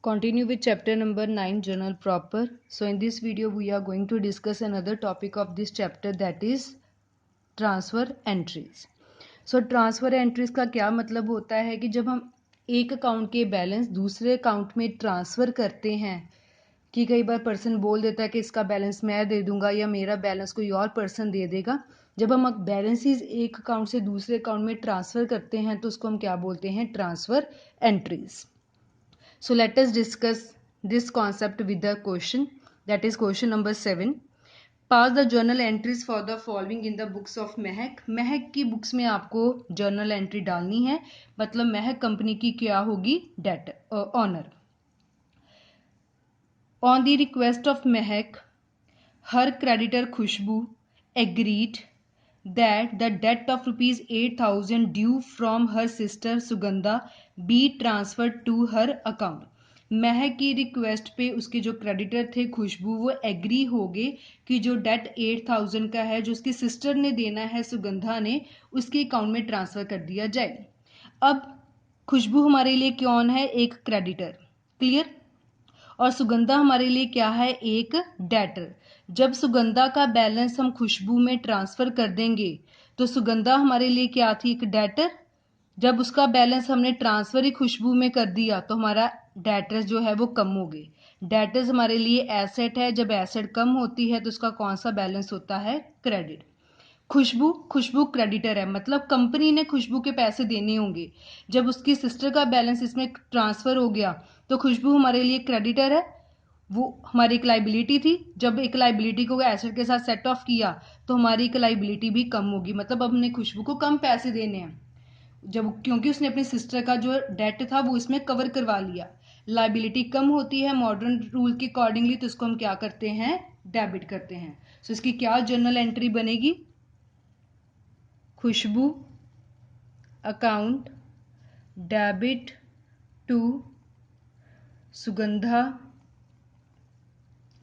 Continue with chapter number 9, journal proper. So in this video we are going to discuss another topic of this chapter, that is transfer entries. So transfer entries का क्या मतलब होता है कि जब हम एक अकाउंट के बैलेंस दूसरे अकाउंट में ट्रांसफ़र करते हैं, कि कई बार पर्सन बोल देता है कि इसका बैलेंस मैं दे दूंगा या मेरा बैलेंस कोई और पर्सन दे देगा। जब हम बैलेंसेस एक अकाउंट से दूसरे अकाउंट में ट्रांसफ़र करते हैं तो उसको हम क्या बोलते हैं? Transfer entries. So let us discuss this concept with the question, that is question number 7. Pass the journal entries for the following in the books of महक. महक की बुक्स में आपको जर्नल एंट्री डालनी है, मतलब महक कंपनी की क्या होगी? Debtor owner. On the request of Mahak, her creditor Khushboo agreed that the debt of rupees 8,000 due from her sister Sugandha be transferred to her account. महक की रिक्वेस्ट पे उसके जो क्रेडिटर थे खुशबू, वो एग्री हो गए कि जो डेट 8,000 का है जो उसकी सिस्टर ने देना है सुगंधा ने, उसके अकाउंट में ट्रांसफ़र कर दिया जाए. अब खुशबू हमारे लिए कौन है? एक क्रेडिटर. क्लियर? और सुगंधा हमारे लिए क्या है? एक डेटर. जब सुगंधा का बैलेंस हम खुशबू में ट्रांसफ़र कर देंगे तो सुगंधा हमारे लिए क्या थी? एक डेटर. जब उसका बैलेंस हमने ट्रांसफ़र ही खुशबू में कर दिया तो हमारा डेटर्स जो है वो कम हो गए. डेटर्स हमारे लिए एसेट है. जब एसेट कम होती है तो उसका कौन सा बैलेंस होता है? क्रेडिट. खुशबू क्रेडिटर है, मतलब कंपनी ने खुशबू के पैसे देने होंगे. जब उसकी सिस्टर का बैलेंस इसमें ट्रांसफ़र हो गया तो खुशबू हमारे लिए क्रेडिटर है, वो हमारी एक लाइबिलिटी थी. जब एक लाइबिलिटी को एसेट के साथ सेट ऑफ किया तो हमारी एक लाइबिलिटी भी कम होगी, मतलब अब हमने खुशबू को कम पैसे देने हैं, जब क्योंकि उसने अपनी सिस्टर का जो डेट था वो इसमें कवर करवा लिया. लाइबिलिटी कम होती है मॉडर्न रूल के अकॉर्डिंगली, तो इसको हम क्या करते हैं? डेबिट करते हैं. सो इसकी क्या जर्नल एंट्री बनेगी? Khushbu account debit to Sugandha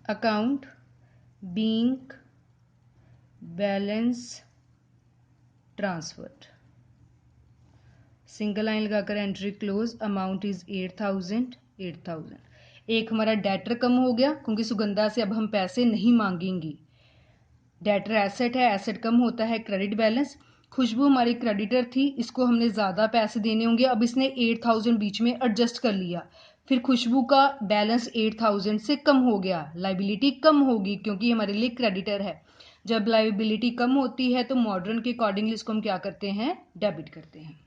account being balance transferred. Single line लगाकर एंट्री क्लोज. Amount is 8,000. एक हमारा डेटर कम हो गया क्योंकि सुगंधा से अब हम पैसे नहीं मांगेंगे. डेटर एसेट है, एसेट कम होता है क्रेडिट बैलेंस. खुशबू हमारी क्रेडिटर थी, इसको हमने ज़्यादा पैसे देने होंगे. अब इसने 8,000 बीच में एडजस्ट कर लिया, फिर खुशबू का बैलेंस 8,000 से कम हो गया. लाइबिलिटी कम होगी क्योंकि हमारे लिए क्रेडिटर है. जब लाइबिलिटी कम होती है तो मॉडर्न के अकॉर्डिंगली इसको हम क्या करते हैं? डेबिट करते हैं.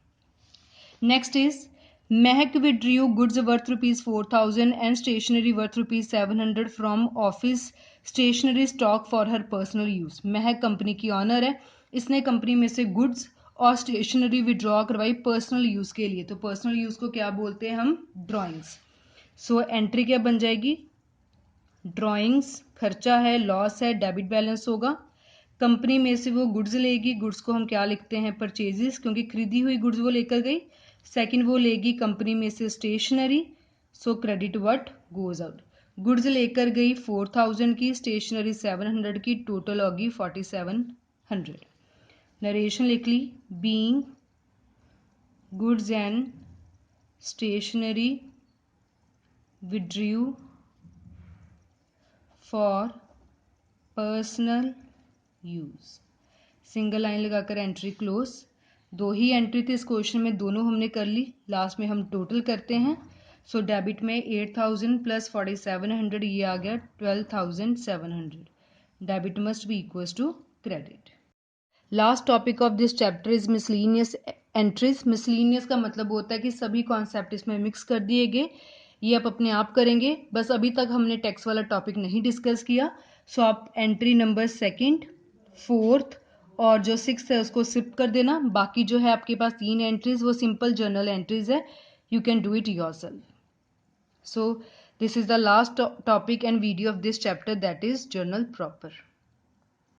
Next is Mahak withdrew goods worth ₹4,000 and stationery worth ₹700 from office stationery stock for her personal use. Mahak company की ऑनर है, इसने कंपनी में से गुड्स और स्टेशनरी विड्रॉ करवाई पर्सनल यूज के लिए. तो पर्सनल यूज को क्या बोलते हैं हम? ड्रॉइंग्स. सो एंट्री क्या बन जाएगी? ड्रॉइंग्स खर्चा है, लॉस है, डेबिट बैलेंस होगा. कंपनी में से वो गुड्स लेगी, गुड्स को हम क्या लिखते हैं? परचेजेस, क्योंकि खरीदी हुई गुड्स वो लेकर गई. सेकंड वो लेगी कंपनी में से stationery, so credit what goes out. Goods लेकर गई 4,000 की, स्टेशनरी 700 की, टोटल होगी 4,700. नरेशन लिख ली. Being goods and stationery withdrew for personal use. Single line लगाकर एंट्री क्लोज. दो ही एंट्री थी इस क्वेश्चन में, दोनों हमने कर ली. लास्ट में हम टोटल करते हैं. सो डेबिट में 8,000 प्लस 4,700, ये आ गया 12,700. Debit must be equals to credit. Last topic of this chapter is miscellaneous entries. Miscellaneous का मतलब होता है कि सभी कॉन्सेप्ट इसमें मिक्स कर दिए गए. ये आप अपने आप करेंगे, बस अभी तक हमने टेक्स्ट वाला टॉपिक नहीं डिस्कस किया. सो आप एंट्री नंबर 2nd, 4th और जो 6th है उसको स्किप कर देना. बाकी जो है आपके पास 3 एंट्रीज वो सिंपल जर्नल एंट्रीज है. You can do it yourself. So this is the last topic and video of this chapter, that is journal proper.